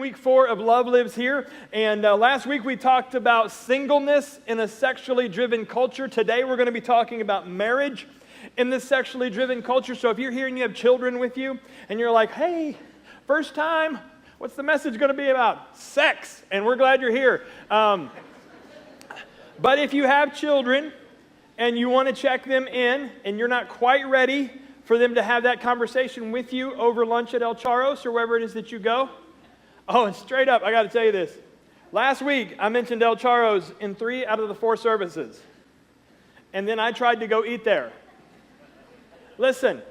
week 4 of Love Lives Here. And last week we talked about singleness in a sexually driven culture. Today we're going to be talking about marriage in this sexually driven culture. So if you're here and you have children with you and you're like, hey, first time, what's the message going to be about? Sex. And we're glad you're here. But if you have children and you want to check them in and you're not quite ready for them to have that conversation with you over lunch at El Charros or wherever it is that you go. Oh, and straight up, I got to tell you this. Last week, I mentioned El Charros in 3 out of the 4 services. And then I tried to go eat there. Listen,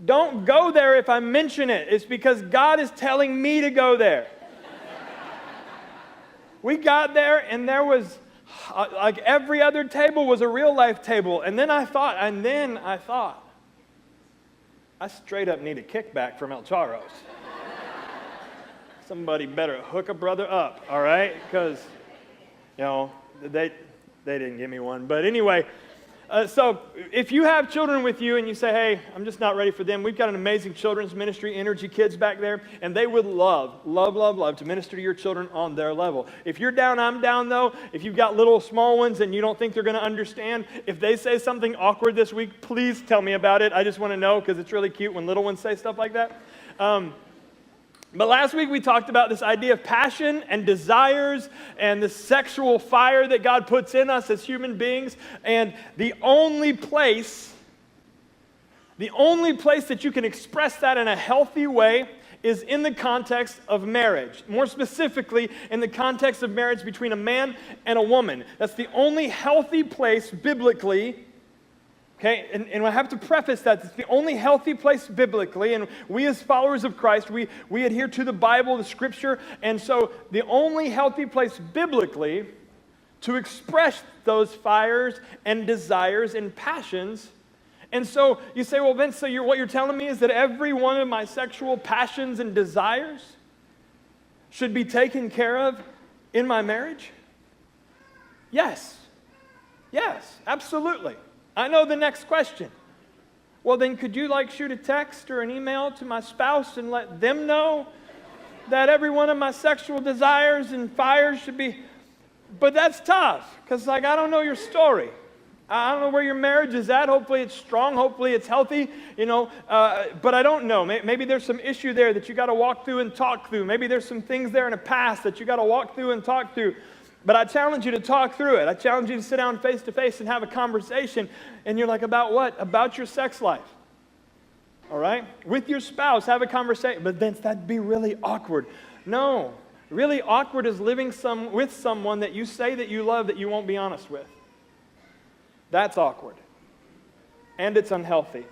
don't go there if I mention it. It's because God is telling me to go there. We got there and there was, like every other table was a real life table. And then I thought, I straight up need a kickback from El Charros. Somebody better hook a brother up, all right? Because, they didn't give me one. But anyway, so if you have children with you and you say, hey, I'm just not ready for them, we've got an amazing children's ministry, Energy Kids back there, and they would love to minister to your children on their level. If you're down, I'm down though. If you've got little small ones and you don't think they're going to understand, if they say something awkward this week, please tell me about it. I just want to know because it's really cute when little ones say stuff like that. But last week we talked about this idea of passion and desires and the sexual fire that God puts in us as human beings. And the only place that you can express that in a healthy way is in the context of marriage. More specifically, in the context of marriage between a man and a woman. That's the only healthy place biblically. Okay, and I have to preface that it's the only healthy place biblically, and we as followers of Christ, we adhere to the Bible, the Scripture, and so the only healthy place biblically to express those fires and desires and passions. And so you say, well, Vince, so what you're telling me is that every one of my sexual passions and desires should be taken care of in my marriage? Yes, absolutely. I know the next question. Well, then could you shoot a text or an email to my spouse and let them know that every one of my sexual desires and fires should be... But that's tough because I don't know your story. I don't know where your marriage is at. Hopefully it's strong. Hopefully it's healthy, but I don't know. Maybe there's some issue there that you got to walk through and talk through. Maybe there's some things there in the past that you got to walk through and talk through. But I challenge you to talk through it. I challenge you to sit down face to face and have a conversation. And you're like, about what? About your sex life. All right? With your spouse, have a conversation. But then that'd be really awkward. No. Really awkward is living with someone that you say that you love that you won't be honest with. That's awkward. And it's unhealthy.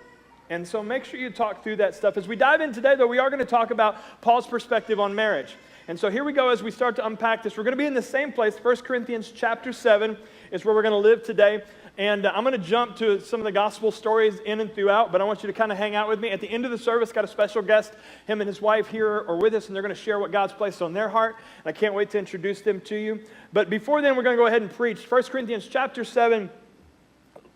And so make sure you talk through that stuff. As we dive in today, though, we are going to talk about Paul's perspective on marriage. And so here we go as we start to unpack this. We're going to be in the same place. 1 Corinthians chapter 7 is where we're going to live today. And I'm going to jump to some of the gospel stories in and throughout, but I want you to kind of hang out with me. At the end of the service, got a special guest. Him and his wife here are with us, and they're going to share what God's placed on their heart. And I can't wait to introduce them to you. But before then, we're going to go ahead and preach. 1 Corinthians chapter 7.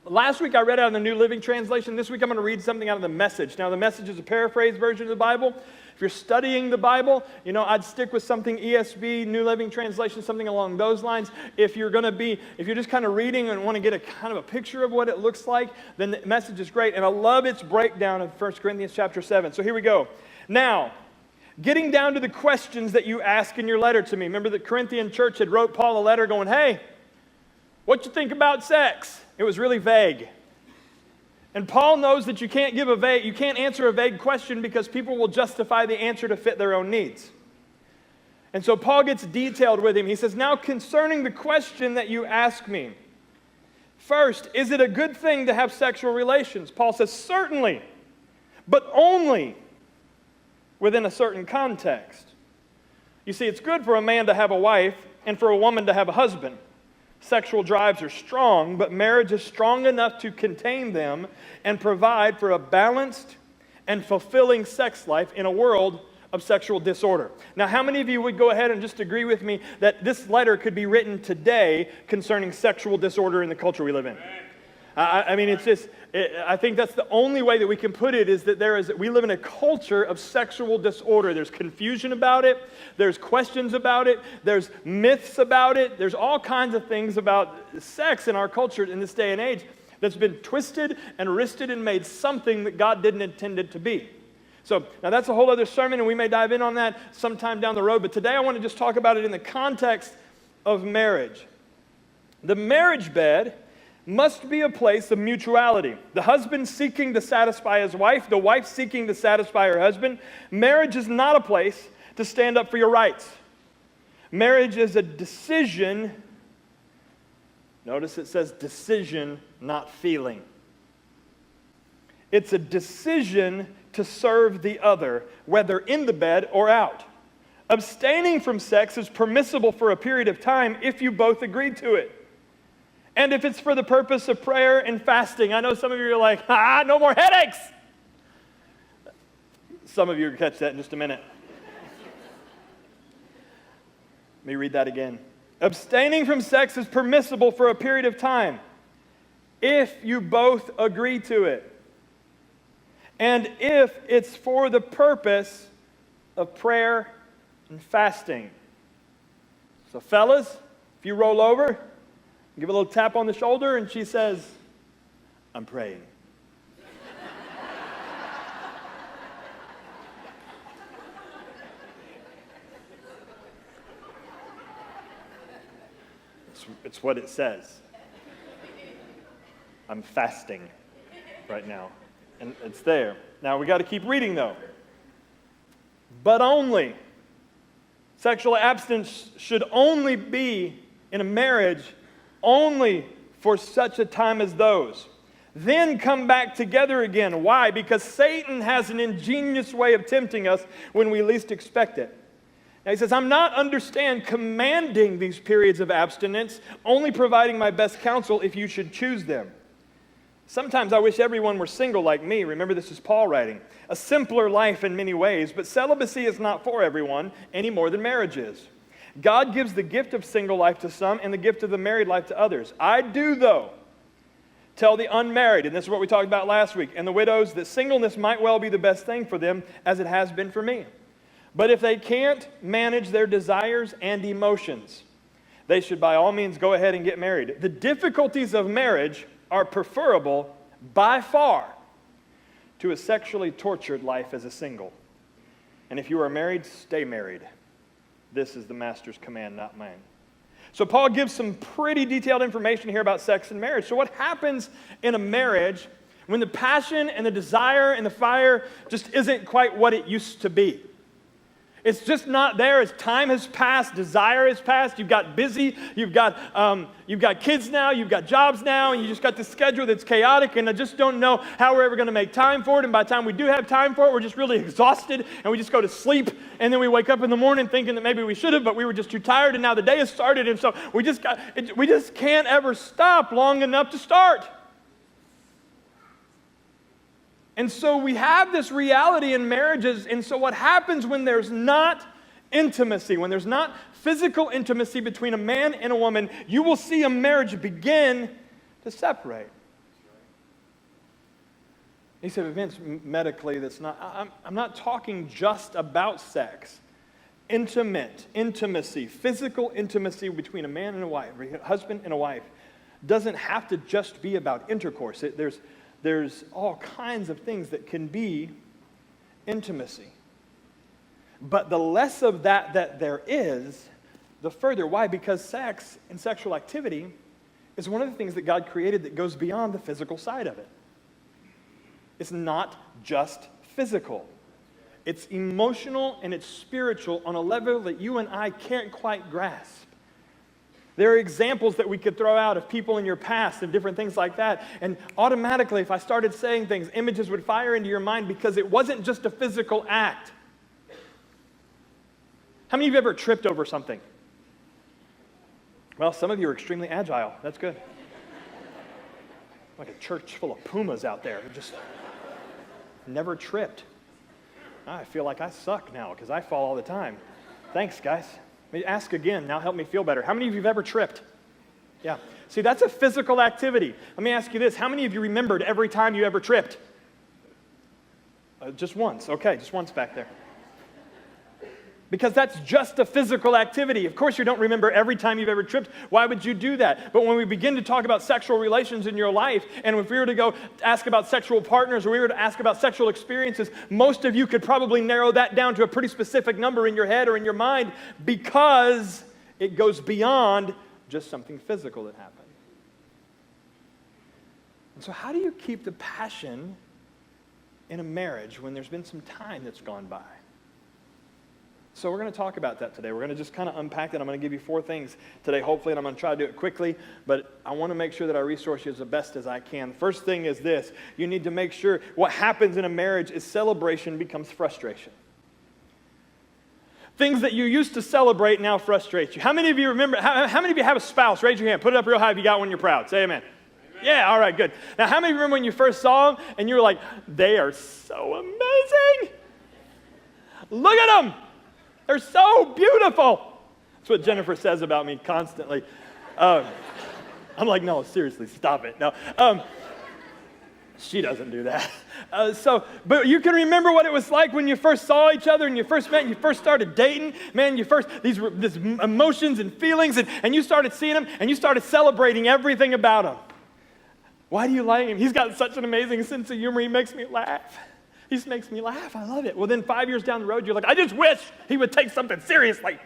Last week I read out of the New Living Translation. This week I'm going to read something out of the Message. Now the Message is a paraphrased version of the Bible. If you're studying the Bible, I'd stick with something ESV, New Living Translation, something along those lines. If you're just kind of reading and want to get a kind of a picture of what it looks like, then the Message is great. And I love its breakdown of 1 Corinthians chapter 7. So here we go. Now, getting down to the questions that you ask in your letter to me. Remember the Corinthian church had wrote Paul a letter going, hey, what you think about sex? It was really vague. And Paul knows that you can't answer a vague question because people will justify the answer to fit their own needs. And so Paul gets detailed with him. He says, now concerning the question that you ask me, first, is it a good thing to have sexual relations? Paul says, certainly, but only within a certain context. You see, it's good for a man to have a wife and for a woman to have a husband. Sexual drives are strong, but marriage is strong enough to contain them and provide for a balanced and fulfilling sex life in a world of sexual disorder. Now, how many of you would go ahead and just agree with me that this letter could be written today concerning sexual disorder in the culture we live in? I mean, it's just, I think that's the only way that we can put it is that we live in a culture of sexual disorder. There's confusion about it. There's questions about it. There's myths about it. There's all kinds of things about sex in our culture in this day and age that's been twisted and wristed and made something that God didn't intend it to be. So now that's a whole other sermon, and we may dive in on that sometime down the road. But today I want to just talk about it in the context of marriage. The marriage bed must be a place of mutuality. The husband seeking to satisfy his wife, the wife seeking to satisfy her husband. Marriage is not a place to stand up for your rights. Marriage is a decision. Notice it says decision, not feeling. It's a decision to serve the other, whether in the bed or out. Abstaining from sex is permissible for a period of time if you both agree to it. And if it's for the purpose of prayer and fasting. I know some of you are like, no more headaches. Some of you will catch that in just a minute. Let me read that again. Abstaining from sex is permissible for a period of time if you both agree to it. And if it's for the purpose of prayer and fasting. So fellas, if you roll over, give a little tap on the shoulder, and she says, I'm praying. It's what it says. I'm fasting right now. And it's there. Now we got to keep reading though. But only. Sexual abstinence should only be in a marriage only for such a time as those. Then come back together again. Why? Because Satan has an ingenious way of tempting us when we least expect it. Now he says, I'm not commanding these periods of abstinence, only providing my best counsel if you should choose them. Sometimes I wish everyone were single like me. Remember, this is Paul writing. A simpler life in many ways, but celibacy is not for everyone any more than marriage is. God gives the gift of single life to some and the gift of the married life to others. I do, though, tell the unmarried, and this is what we talked about last week, and the widows, that singleness might well be the best thing for them, as it has been for me. But if they can't manage their desires and emotions, they should by all means go ahead and get married. The difficulties of marriage are preferable by far to a sexually tortured life as a single. And if you are married, stay married. This is the master's command, not mine. So Paul gives some pretty detailed information here about sex and marriage. So what happens in a marriage when the passion and the desire and the fire just isn't quite what it used to be? It's just not there. As time has passed, desire has passed. You've got busy. You've got kids now. You've got jobs now, and you just got this schedule that's chaotic. And I just don't know how we're ever going to make time for it. And by the time we do have time for it, we're just really exhausted, and we just go to sleep. And then we wake up in the morning thinking that maybe we should have, but we were just too tired. And now the day has started, and so we just can't ever stop long enough to start. And so we have this reality in marriages, and so what happens when there's not intimacy, when there's not physical intimacy between a man and a woman, you will see a marriage begin to separate. He said, Vince, medically, that's not, I'm not talking just about sex. Intimacy, physical intimacy between a man and a wife, a husband and a wife, doesn't have to just be about intercourse. There's all kinds of things that can be intimacy. But the less of that there is, the further. Why? Because sex and sexual activity is one of the things that God created that goes beyond the physical side of it. It's not just physical. It's emotional and it's spiritual on a level that you and I can't quite grasp. There are examples that we could throw out of people in your past and different things like that. And automatically, if I started saying things, images would fire into your mind because it wasn't just a physical act. How many of you have ever tripped over something? Well, some of you are extremely agile. That's good. Like a church full of pumas out there who just never tripped. I feel like I suck now because I fall all the time. Thanks, guys. Let me ask again. Now help me feel better. How many of you have ever tripped? Yeah. See, that's a physical activity. Let me ask you this. How many of you remembered every time you ever tripped? Just once. Okay, just once back there. Because that's just a physical activity. Of course, you don't remember every time you've ever tripped. Why would you do that? But when we begin to talk about sexual relations in your life, and if we were to go ask about sexual partners, or we were to ask about sexual experiences, most of you could probably narrow that down to a pretty specific number in your head or in your mind, because it goes beyond just something physical that happened. And so how do you keep the passion in a marriage when there's been some time that's gone by? So we're going to talk about that today. We're going to just kind of unpack that. I'm going to give you 4 things today, hopefully, and I'm going to try to do it quickly, but I want to make sure that I resource you as the best as I can. The first thing is this. You need to make sure what happens in a marriage is celebration becomes frustration. Things that you used to celebrate now frustrate you. How many of you remember, how many of you have a spouse? Raise your hand. Put it up real high if you got one you're proud. Say amen. Yeah, all right, good. Now, how many of you remember when you first saw them and you were like, they are so amazing? Look at them. They're so beautiful. That's what Jennifer says about me constantly. I'm like, no, seriously, stop it. No, she doesn't do that. But you can remember what it was like when you first saw each other and you first met and you first started dating. Man, these emotions and feelings, and you started seeing them and you started celebrating everything about them. Why do you like him? He's got such an amazing sense of humor. He makes me laugh. He just makes me laugh. I love it. Well, then 5 years down the road, you're like, I just wish he would take something seriously.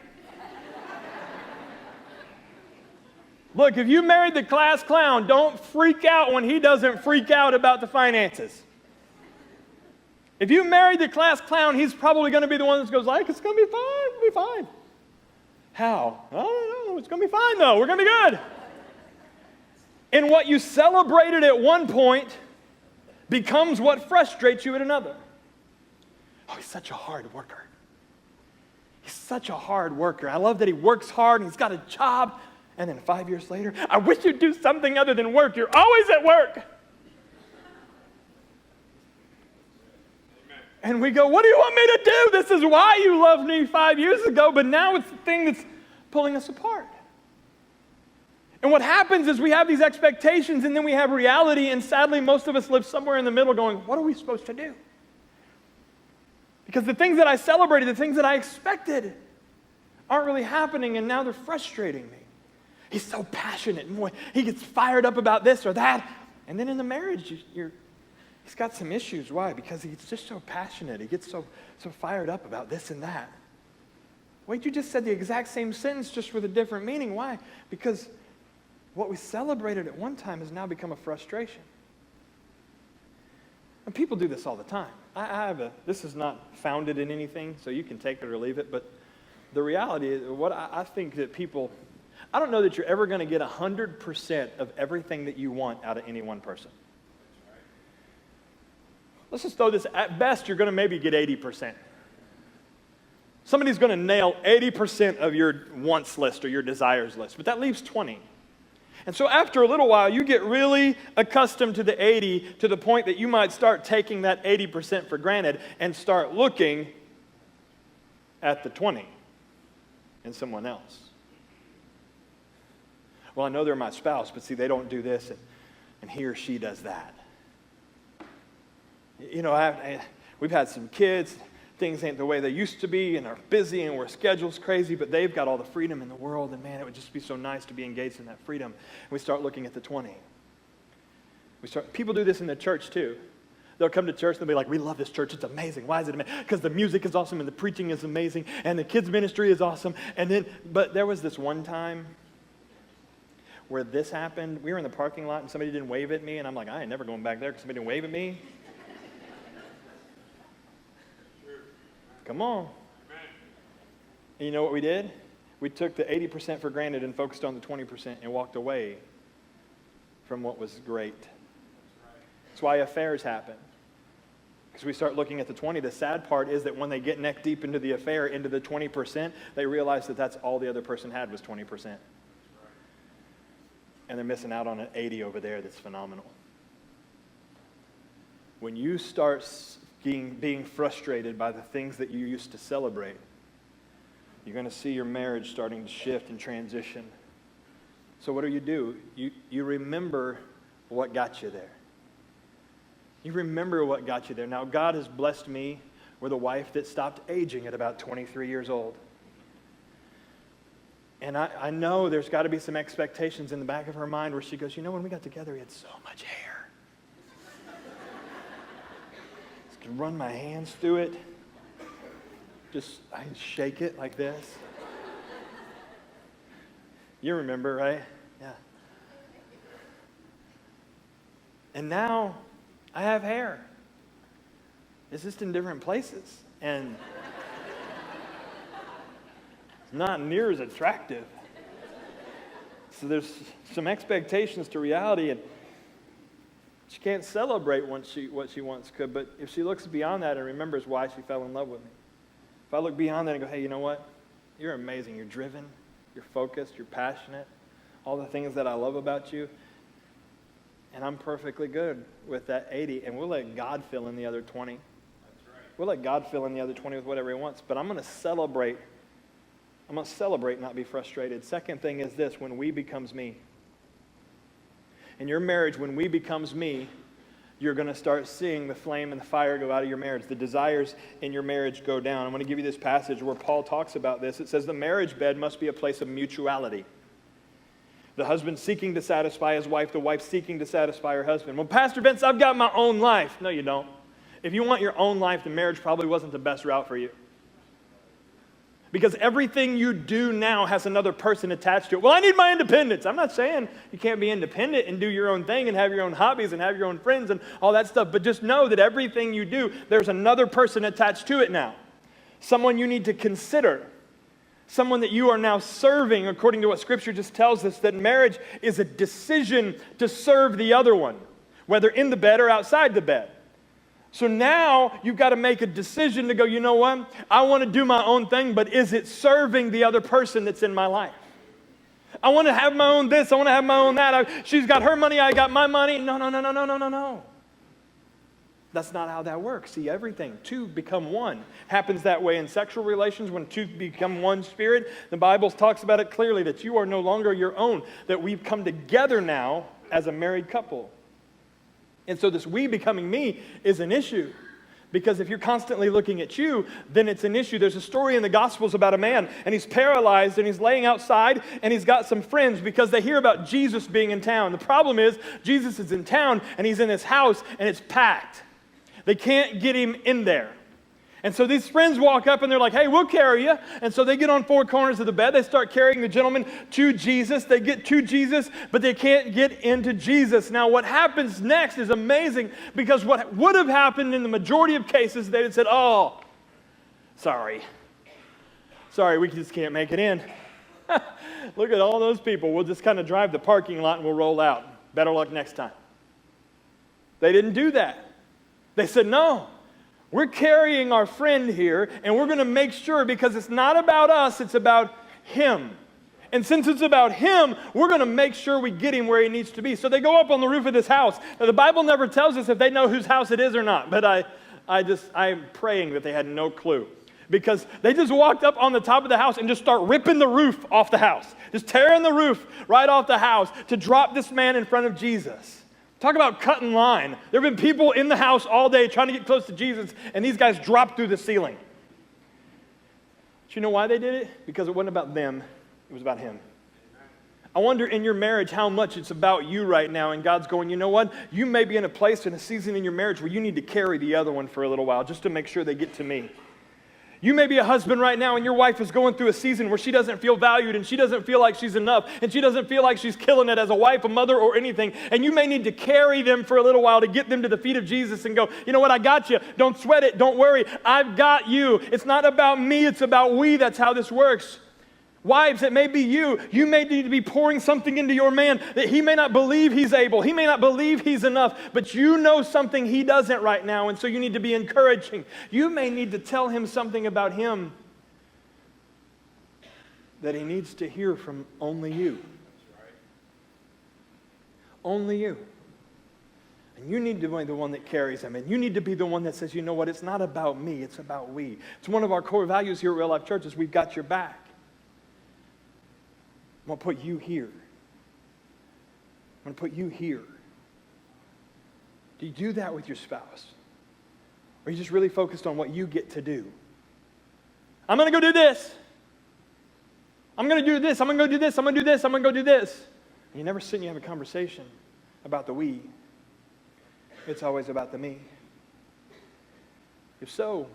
Look, if you married the class clown, don't freak out when he doesn't freak out about the finances. If you married the class clown, he's probably going to be the one that goes like, it's going to be fine. It'll be fine. How? I don't know. It's going to be fine, though. We're going to be good. And what you celebrated at one point becomes what frustrates you at another. Oh, he's such a hard worker. He's such a hard worker. I love that he works hard and he's got a job. And then 5 years later, I wish you'd do something other than work. You're always at work. Amen. And we go, what do you want me to do? This is why you loved me 5 years ago, but now it's the thing that's pulling us apart. And what happens is we have these expectations and then we have reality, and sadly most of us live somewhere in the middle going, what are we supposed to do? Because the things that I celebrated, the things that I expected aren't really happening, and now they're frustrating me. He's so passionate, and he gets fired up about this or that. And then in the marriage, he's got some issues. Why? Because he's just so passionate. He gets so fired up about this and that. Wait, you just said the exact same sentence just with a different meaning. Why? Because what we celebrated at one time has now become a frustration. And people do this all the time. This is not founded in anything, so you can take it or leave it, but the reality is, what I think that people, I don't know that you're ever going to get 100% of everything that you want out of any one person. Let's just throw this, at best, you're going to maybe get 80%. Somebody's going to nail 80% of your wants list or your desires list, but that leaves 20. And so after a little while, you get really accustomed to the 80 to the point that you might start taking that 80% for granted and start looking at the 20 in someone else. Well, I know they're my spouse, but see, they don't do this, and he or she does that. You know, we've had some kids. Things ain't the way they used to be, and are busy, and our schedule's crazy, but they've got all the freedom in the world, and man, it would just be so nice to be engaged in that freedom. And we start looking at the 20. People do this in the church too. They'll come to church and they'll be like, we love this church, it's amazing. Why is it amazing? Because the music is awesome, and the preaching is amazing, and the kids' ministry is awesome. But there was this one time where this happened. We were in the parking lot, and somebody didn't wave at me, and I'm like, I ain't never going back there because somebody didn't wave at me. Come on. And you know what we did? We took the 80% for granted and focused on the 20% and walked away from what was great. That's why affairs happen. Because we start looking at the 20. The sad part is that when they get neck deep into the affair, into the 20%, they realize that that's all the other person had was 20%. And they're missing out on an 80 over there that's phenomenal. When you start being frustrated by the things that you used to celebrate, you're going to see your marriage starting to shift and transition. So what do? You remember what got you there. You remember what got you there. Now, God has blessed me with a wife that stopped aging at about 23 years old. And I know there's got to be some expectations in the back of her mind where she goes, you know, when we got together, he had so much hair. I could run my hands through it. I shake it like this. You remember, right? Yeah. And now I have hair. It's just in different places. And it's not near as attractive. So there's some expectations to reality, and she can't celebrate what she once could. But if she looks beyond that and remembers why she fell in love with me, if I look beyond that and go, hey, you know what? You're amazing. You're driven. You're focused. You're passionate. All the things that I love about you. And I'm perfectly good with that 80. And we'll let God fill in the other 20. That's right. We'll let God fill in the other 20 with whatever he wants. But I'm going to celebrate. I'm going to celebrate, not be frustrated. Second thing is this: when we becomes me. In your marriage, when we becomes me, you're going to start seeing the flame and the fire go out of your marriage. The desires in your marriage go down. I'm going to give you this passage where Paul talks about this. It says the marriage bed must be a place of mutuality. The husband seeking to satisfy his wife, the wife seeking to satisfy her husband. Well, Pastor Vince, I've got my own life. No, you don't. If you want your own life, the marriage probably wasn't the best route for you. Because everything you do now has another person attached to it. Well, I need my independence. I'm not saying you can't be independent and do your own thing and have your own hobbies and have your own friends and all that stuff. But just know that everything you do, there's another person attached to it now. Someone you need to consider. Someone that you are now serving, according to what Scripture just tells us, that marriage is a decision to serve the other one, whether in the bed or outside the bed. So now you've got to make a decision to go, you know what? I want to do my own thing, but is it serving the other person that's in my life? I want to have my own this. I want to have my own that. She's got her money. I got my money. No. That's not how that works. See, everything, two become one. Happens that way in sexual relations when two become one spirit. The Bible talks about it clearly that you are no longer your own, that we've come together now as a married couple. And so this we becoming me is an issue. Because if you're constantly looking at you, then it's an issue. There's a story in the Gospels about a man, and he's paralyzed, and he's laying outside, and he's got some friends because they hear about Jesus being in town. The problem is, Jesus is in town, and he's in his house, and it's packed. They can't get him in there. And so these friends walk up and they're like, hey, we'll carry you. And so they get on four corners of the bed. They start carrying the gentleman to Jesus. They get to Jesus, but they can't get into Jesus. Now what happens next is amazing, because what would have happened in the majority of cases, they had said, oh, sorry, we just can't make it in. Look at all those people. We'll just kind of drive the parking lot and we'll roll out. Better luck next time. They didn't do that. They said, no. We're carrying our friend here, and we're going to make sure, because it's not about us, it's about him. And since it's about him, we're going to make sure we get him where he needs to be. So they go up on the roof of this house. Now, the Bible never tells us if they know whose house it is or not, but I'm praying that they had no clue. Because they just walked up on the top of the house and just start ripping the roof off the house. Just tearing the roof right off the house to drop this man in front of Jesus. Talk about cutting line. There have been people in the house all day trying to get close to Jesus, and these guys dropped through the ceiling. Do you know why they did it? Because it wasn't about them, it was about him. I wonder in your marriage how much it's about you right now, and God's going, you know what? You may be in a place, in a season in your marriage where you need to carry the other one for a little while just to make sure they get to me. You may be a husband right now, and your wife is going through a season where she doesn't feel valued, and she doesn't feel like she's enough, and she doesn't feel like she's killing it as a wife, a mother, or anything. And you may need to carry them for a little while to get them to the feet of Jesus and go, you know what, I got you. Don't sweat it. Don't worry. I've got you. It's not about me. It's about we. That's how this works. Wives, it may be you. You may need to be pouring something into your man that he may not believe he's able. He may not believe he's enough, but you know something he doesn't right now, and so you need to be encouraging. You may need to tell him something about him that he needs to hear from only you. Only you. And you need to be the one that carries him, and you need to be the one that says, you know what, it's not about me, it's about we. It's one of our core values here at Real Life Church is we've got your back. I'm going to put you here. I'm going to put you here. Do you do that with your spouse? Or are you just really focused on what you get to do? I'm going to go do this. I'm going to do this. I'm going to go do this. I'm going to do this. I'm going to go do this. And you never sit and you have a conversation about the we. It's always about the me. If so,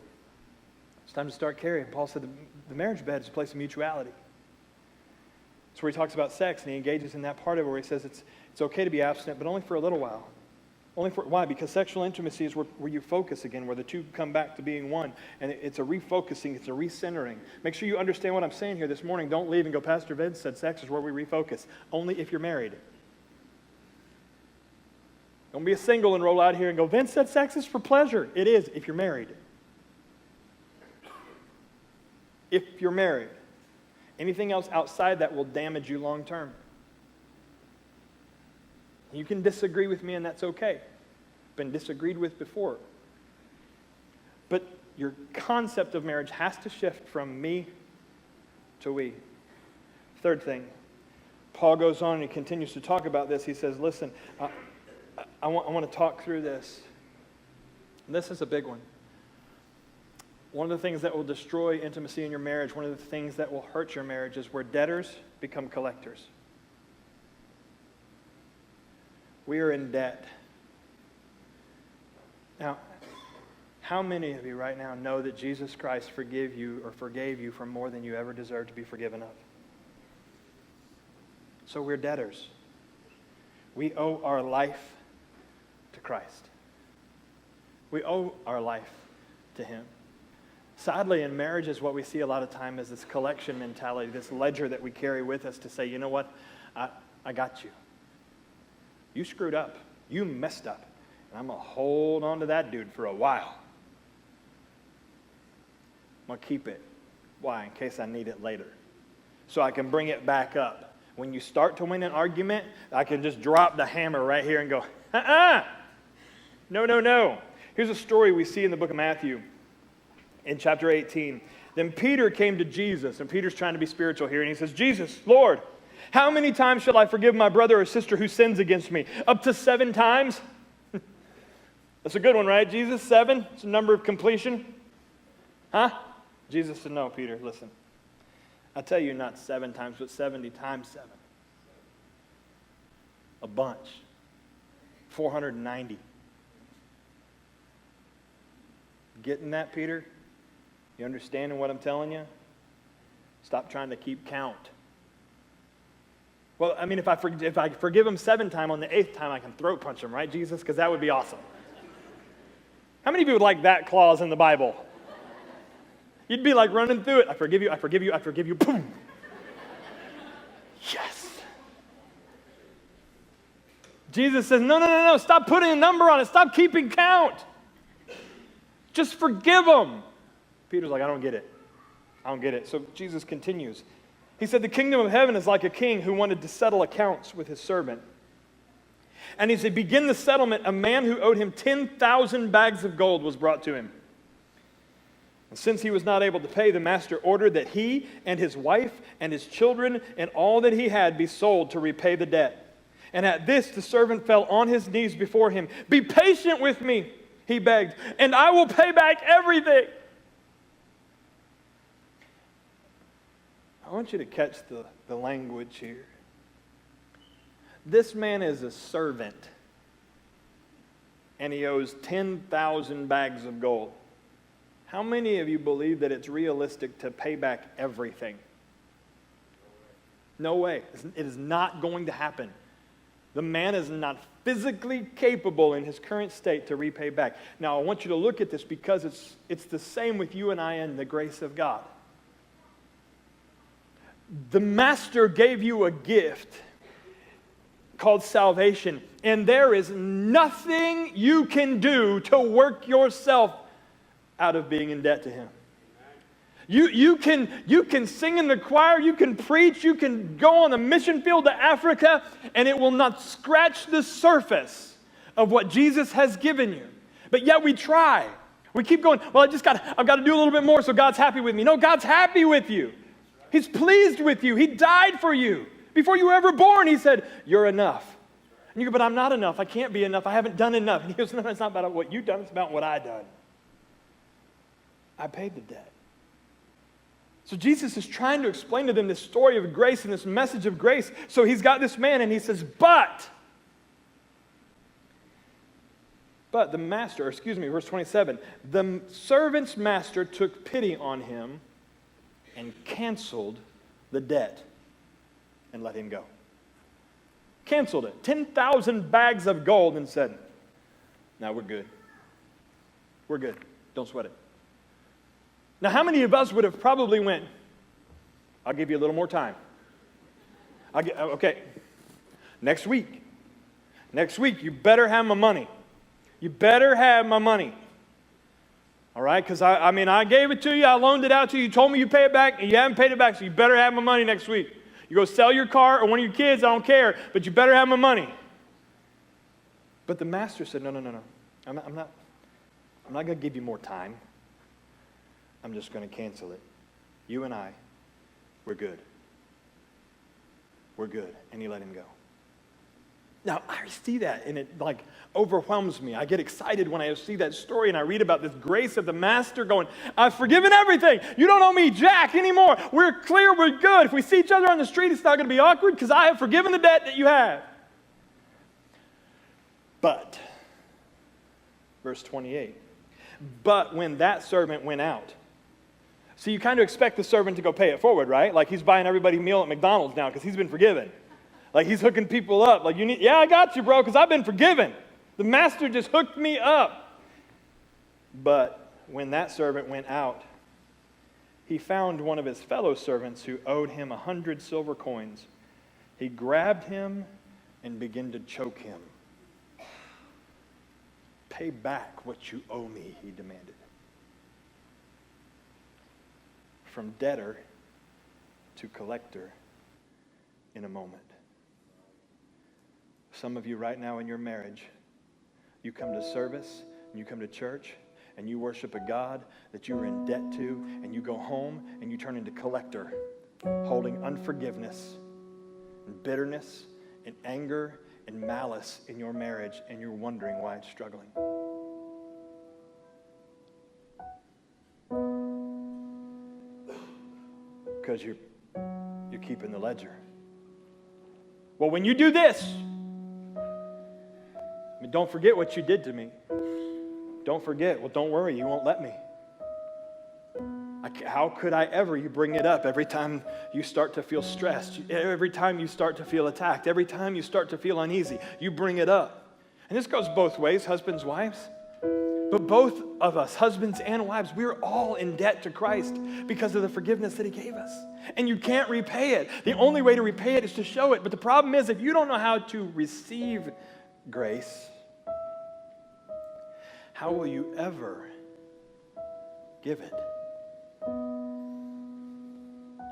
it's time to start carrying. Paul said the marriage bed is a place of mutuality. It's where he talks about sex, and he engages in that part of it where he says it's okay to be abstinent, but only for a little while. Why? Because sexual intimacy is where you focus again, where the two come back to being one. And it's a refocusing, it's a recentering. Make sure you understand what I'm saying here this morning. Don't leave and go, Pastor Vince said sex is where we refocus. Only if you're married. Don't be a single and roll out here and go, Vince said sex is for pleasure. It is if you're married. If you're married. Anything else outside that will damage you long term. You can disagree with me, and that's okay. Been disagreed with before. But your concept of marriage has to shift from me to we. Third thing, Paul goes on and he continues to talk about this. He says, listen, I want to talk through this. And this is a big one. One of the things that will destroy intimacy in your marriage, one of the things that will hurt your marriage is where debtors become collectors. We are in debt. Now, how many of you right now know that Jesus Christ forgave you for more than you ever deserved to be forgiven of? So we're debtors. We owe our life to Christ. We owe our life to Him. Sadly, in marriages, what we see a lot of time is this collection mentality, this ledger that we carry with us to say, you know what, I got you. You screwed up. You messed up. And I'm going to hold on to that dude for a while. I'm going to keep it. Why? In case I need it later. So I can bring it back up. When you start to win an argument, I can just drop the hammer right here and go, No. Here's a story we see in the book of Matthew in chapter 18. Then Peter came to Jesus, and Peter's trying to be spiritual here, and he says, Jesus, Lord, how many times shall I forgive my brother or sister who sins against me? Up to 7 times? That's a good one, right? Jesus, 7? It's a number of completion. Huh? Jesus said, no, Peter, listen. I tell you not 7 times, but 70 times 7. A bunch. 490. Getting that, Peter? You understanding what I'm telling you? Stop trying to keep count. Well, I mean, if I forgive him 7 times, on the 8th time I can throat punch him, right, Jesus? Because that would be awesome. How many of you would like that clause in the Bible? You'd be like running through it. I forgive you, I forgive you, I forgive you. Boom. Yes. Jesus says, no. Stop putting a number on it. Stop keeping count. Just forgive them. Peter's like, I don't get it. So Jesus continues. He said, the kingdom of heaven is like a king who wanted to settle accounts with his servant. And as he began the settlement, a man who owed him 10,000 bags of gold was brought to him. And since he was not able to pay, the master ordered that he and his wife and his children and all that he had be sold to repay the debt. And at this, the servant fell on his knees before him. Be patient with me, he begged, and I will pay back everything. I want you to catch the language here. This man is a servant, and he owes 10,000 bags of gold. How many of you believe that it's realistic to pay back everything? No way. It is not going to happen. The man is not physically capable in his current state to repay back. Now, I want you to look at this because it's the same with you and I and the grace of God. The master gave you a gift called salvation, and there is nothing you can do to work yourself out of being in debt to him. You can sing in the choir, you can preach, you can go on the mission field to Africa, and it will not scratch the surface of what Jesus has given you. But yet we try. We keep going, well, I've got to do a little bit more so God's happy with me. No, God's happy with you. He's pleased with you. He died for you. Before you were ever born, he said, you're enough. And you go, but I'm not enough. I can't be enough. I haven't done enough. And he goes, no, it's not about what you've done. It's about what I've done. I paid the debt. So Jesus is trying to explain to them this story of grace and this message of grace. So he's got this man and he says, but the master, verse 27, the servant's master took pity on him and canceled the debt and let him go. Canceled it. 10,000 bags of gold and said, now we're good. We're good. Don't sweat it. Now, how many of us would have probably went, I'll give you a little more time. Okay, next week, you better have my money. You better have my money. All right, because I gave it to you, I loaned it out to you, you told me you pay it back, and you haven't paid it back, so you better have my money next week. You go sell your car or one of your kids, I don't care, but you better have my money. But the master said, no. I'm not going to give you more time. I'm just going to cancel it. You and I, we're good. We're good. And he let him go. Now, I see that, and it overwhelms me. I get excited when I see that story, and I read about this grace of the master going, I've forgiven everything. You don't owe me jack anymore. We're clear. We're good. If we see each other on the street, it's not going to be awkward because I have forgiven the debt that you have. But, verse 28, but when that servant went out, so you kind of expect the servant to go pay it forward, right? Like he's buying everybody a meal at McDonald's now because he's been forgiven. Like he's hooking people up. Like I got you, bro, because I've been forgiven. The master just hooked me up. But when that servant went out, he found one of his fellow servants who owed him 100 silver coins. He grabbed him and began to choke him. Pay back what you owe me, he demanded. From debtor to collector in a moment. Some of you right now in your marriage, you come to service, and you come to church, and you worship a God that you are in debt to, and you go home and you turn into collector, holding unforgiveness and bitterness and anger and malice in your marriage, and you're wondering why it's struggling. Because you're keeping the ledger. Well, when you do this, don't forget what you did to me. Don't forget. Well, don't worry. You won't let me. How could I ever? You bring it up every time you start to feel stressed. Every time you start to feel attacked. Every time you start to feel uneasy. You bring it up. And this goes both ways, husbands, wives. But both of us, husbands and wives, we're all in debt to Christ because of the forgiveness that he gave us. And you can't repay it. The only way to repay it is to show it. But the problem is, if you don't know how to receive grace, how will you ever give it?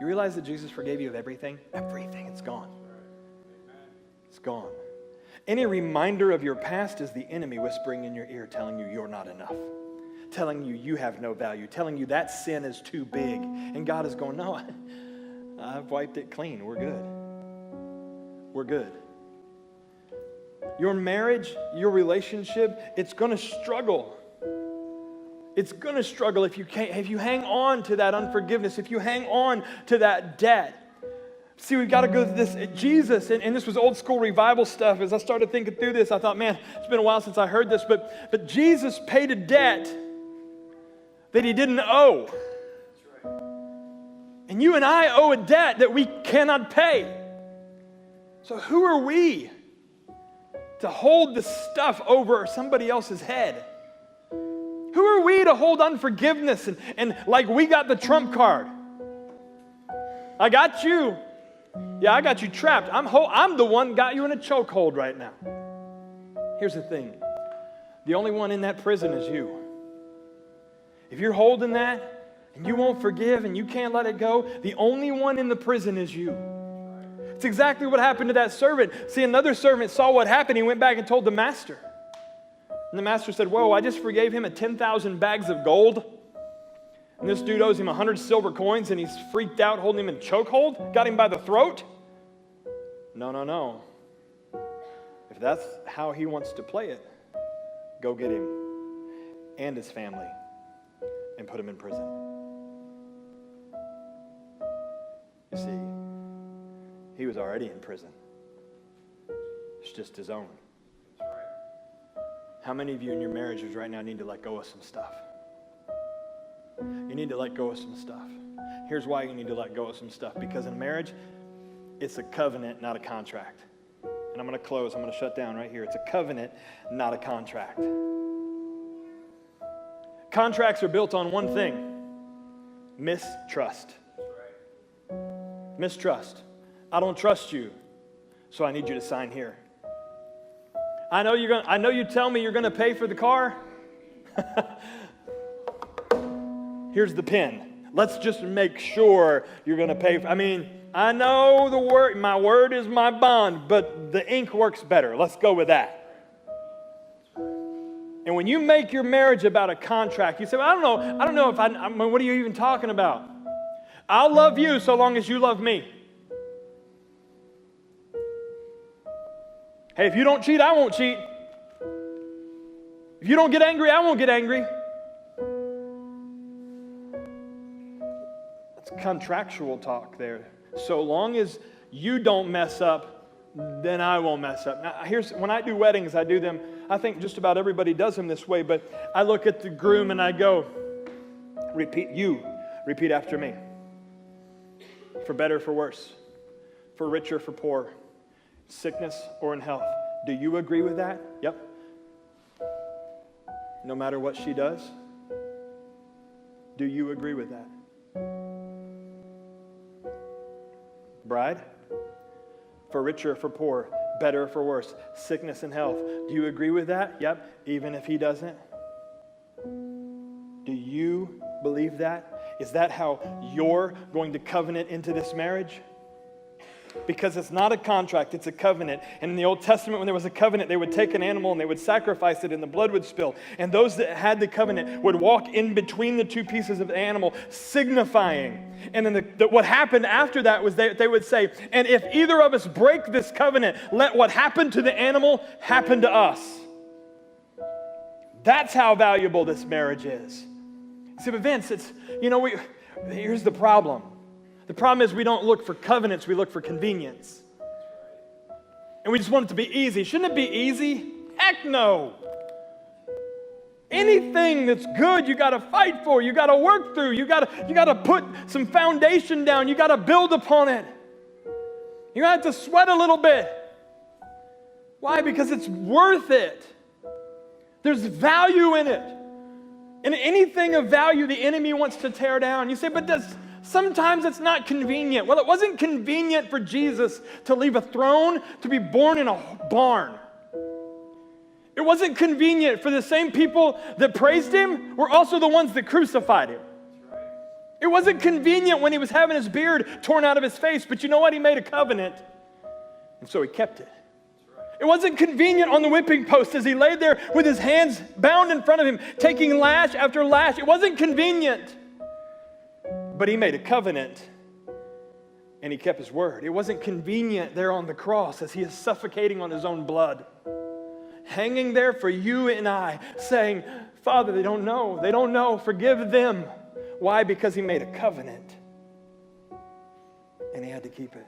You realize that Jesus forgave you of everything? Everything. It's gone. It's gone. Any reminder of your past is the enemy whispering in your ear, telling you you're not enough, telling you you have no value, telling you that sin is too big. And God is going, no, I've wiped it clean. We're good. We're good. Your marriage, your relationship, it's going to struggle. It's going to struggle if you hang on to that unforgiveness, if you hang on to that debt. See, we've got to go to this. Jesus, and this was old school revival stuff. As I started thinking through this, I thought, man, it's been a while since I heard this. But Jesus paid a debt that he didn't owe. And you and I owe a debt that we cannot pay. So who are we to hold this stuff over somebody else's head? Who are we to hold unforgiveness and like we got the trump card? I got you. Yeah, I got you trapped. I'm the one got you in a chokehold right now. Here's the thing. The only one in that prison is you. If you're holding that and you won't forgive and you can't let it go, the only one in the prison is you. It's exactly what happened to that servant. See, another servant saw what happened. He went back and told the master. And the master said, whoa, I just forgave him 10,000 bags of gold. And this dude owes him 100 silver coins, and he's freaked out, holding him in chokehold, got him by the throat. No. If that's how he wants to play it, go get him and his family and put him in prison. You see, he was already in prison. It's just his own. How many of you in your marriages right now need to let go of some stuff? You need to let go of some stuff. Here's why you need to let go of some stuff. Because in marriage, it's a covenant, not a contract. And I'm going to close. I'm going to shut down right here. It's a covenant, not a contract. Contracts are built on one thing: mistrust. Mistrust. I don't trust you, so I need you to sign here. I know you tell me you're going to pay for the car. Here's the pen. Let's just make sure you're going to pay for, I know the word, my word is my bond, but the ink works better. Let's go with that. And when you make your marriage about a contract, you say, well, I don't know if what are you even talking about? I'll love you so long as you love me. Hey, if you don't cheat, I won't cheat. If you don't get angry, I won't get angry. That's contractual talk there. So long as you don't mess up, then I won't mess up. Now, when I do weddings, I do them, I think just about everybody does them this way, but I look at the groom and I go, repeat after me. For better, for worse. For richer, for poor. Sickness or in health. Do you agree with that? Yep. No matter what she does? Do you agree with that? Bride? For richer, for poor, better, for worse, sickness and health. Do you agree with that? Yep. Even if he doesn't? Do you believe that? Is that how you're going to covenant into this marriage? Because it's not a contract, it's a covenant. And in the Old Testament, when there was a covenant, they would take an animal and they would sacrifice it and the blood would spill. And those that had the covenant would walk in between the two pieces of the animal, signifying. And then what happened after that was they would say, and if either of us break this covenant, let what happened to the animal happen to us. That's how valuable this marriage is. See, but Vince, here's the problem. The problem is we don't look for covenants, we look for convenience. And we just want it to be easy. Shouldn't it be easy? Heck no. Anything that's good, you got to fight for. You got to work through. You got to put some foundation down. You got to build upon it. You have to sweat a little bit. Why? Because it's worth it. There's value in it. And anything of value the enemy wants to tear down. You say, but sometimes it's not convenient. Well, it wasn't convenient for Jesus to leave a throne to be born in a barn. It wasn't convenient for the same people that praised him were also the ones that crucified him. It wasn't convenient when he was having his beard torn out of his face, but you know what? He made a covenant, and so he kept it. It wasn't convenient on the whipping post as he laid there with his hands bound in front of him, taking lash after lash. It wasn't convenient. But he made a covenant, and he kept his word. It wasn't convenient there on the cross as he is suffocating on his own blood, hanging there for you and I, saying, Father, they don't know, forgive them. Why? Because he made a covenant, and he had to keep it.